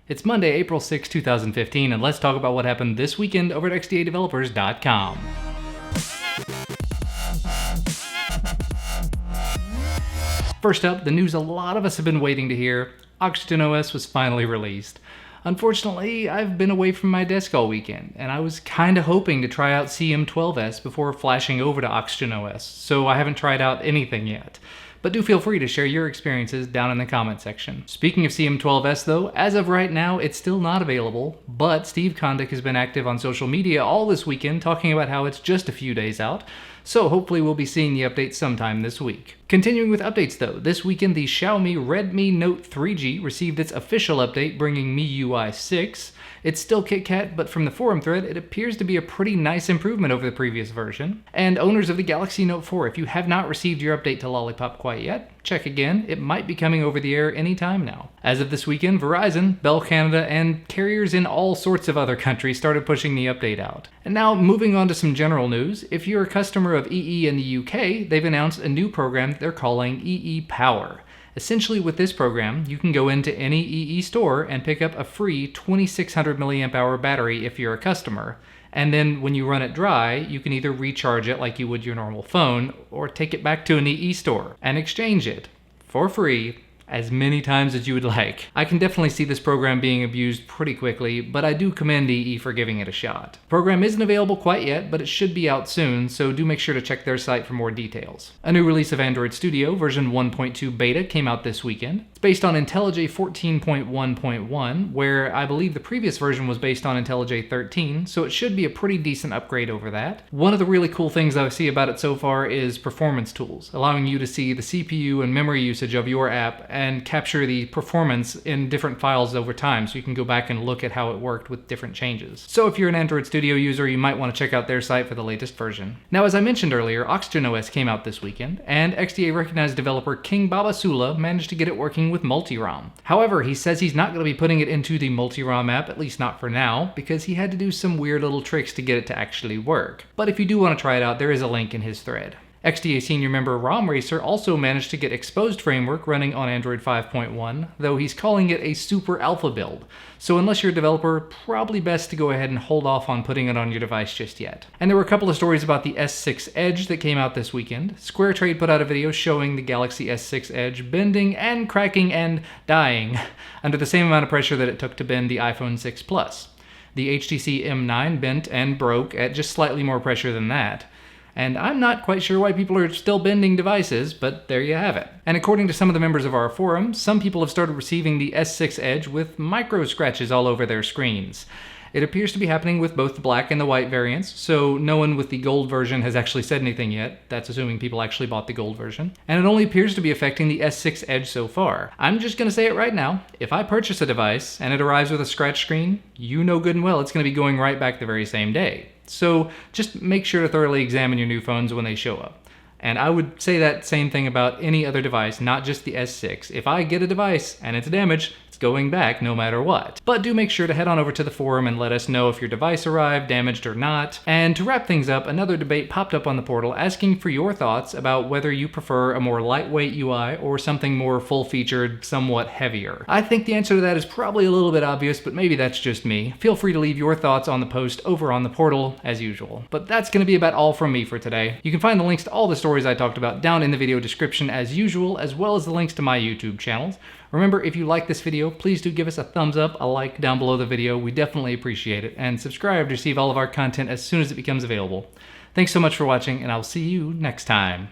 It's Monday, April 6, 2015, and let's talk about what happened this weekend over at xdadevelopers.com. First up, the news a lot of us have been waiting to hear: OxygenOS was finally released. Unfortunately, I've been away from my desk all weekend, and I was kinda hoping to try out CM12S before flashing over to OxygenOS, so I haven't tried out anything yet. But do feel free to share your experiences down in the comment section. Speaking of CM12S though, as of right now, it's still not available, but Steve Kondik has been active on social media all this weekend talking about how it's just a few days out, so hopefully we'll be seeing the update sometime this week. Continuing with updates though, this weekend the Xiaomi Redmi Note 3G received its official update bringing MIUI 6. It's still KitKat, but from the forum thread, it appears to be a pretty nice improvement over the previous version. And owners of the Galaxy Note 4, if you have not received your update to Lollipop quite yet, check again. It might be coming over the air anytime now. As of this weekend, Verizon, Bell Canada, and carriers in all sorts of other countries started pushing the update out. And now, moving on to some general news, if you're a customer of EE in the UK, they've announced a new program they're calling EE Power. Essentially, with this program, you can go into any EE store and pick up a free 2600 mAh battery if you're a customer. And then when you run it dry, you can either recharge it like you would your normal phone, or take it back to an EE store and exchange it for free as many times as you would like. I can definitely see this program being abused pretty quickly, but I do commend EE for giving it a shot. The program isn't available quite yet, but it should be out soon, so do make sure to check their site for more details. A new release of Android Studio, version 1.2 beta, came out this weekend. It's based on IntelliJ 14.1.1, where I believe the previous version was based on IntelliJ 13, so it should be a pretty decent upgrade over that. One of the really cool things I see about it so far is performance tools, allowing you to see the CPU and memory usage of your app and capture the performance in different files over time, so you can go back and look at how it worked with different changes. So if you're an Android Studio user, you might want to check out their site for the latest version. Now, as I mentioned earlier, OxygenOS came out this weekend, and XDA-recognized developer King Babasula managed to get it working with multi-ROM. However, he says he's not going to be putting it into the multi-ROM app, at least not for now, because he had to do some weird little tricks to get it to actually work. But if you do want to try it out, there is a link in his thread. XDA senior member ROM Racer also managed to get Exposed Framework running on Android 5.1, though he's calling it a super alpha build. So unless you're a developer, probably best to go ahead and hold off on putting it on your device just yet. And there were a couple of stories about the S6 Edge that came out this weekend. SquareTrade put out a video showing the Galaxy S6 Edge bending and cracking and dying under the same amount of pressure that it took to bend the iPhone 6 Plus. The HTC M9 bent and broke at just slightly more pressure than that. And I'm not quite sure why people are still bending devices, but there you have it. And according to some of the members of our forum, some people have started receiving the S6 Edge with micro scratches all over their screens. It appears to be happening with both the black and the white variants, so no one with the gold version has actually said anything yet. That's assuming people actually bought the gold version. And it only appears to be affecting the S6 Edge so far. I'm just gonna say it right now. If I purchase a device and it arrives with a scratch screen, you know good and well it's gonna be going right back the very same day. So just make sure to thoroughly examine your new phones when they show up. And I would say that same thing about any other device, not just the S6. If I get a device and it's damaged, it's going back no matter what. But do make sure to head on over to the forum and let us know if your device arrived, damaged or not. And to wrap things up, another debate popped up on the portal asking for your thoughts about whether you prefer a more lightweight UI or something more full-featured, somewhat heavier. I think the answer to that is probably a little bit obvious, but maybe that's just me. Feel free to leave your thoughts on the post over on the portal, as usual. But that's going to be about all from me for today. You can find the links to all the stories I talked about down in the video description as usual, as well as the links to my YouTube channels. Remember, if you like this video, please do give us a thumbs up, a like down below the video. We definitely appreciate it. And subscribe to receive all of our content as soon as it becomes available. Thanks so much for watching, and I'll see you next time.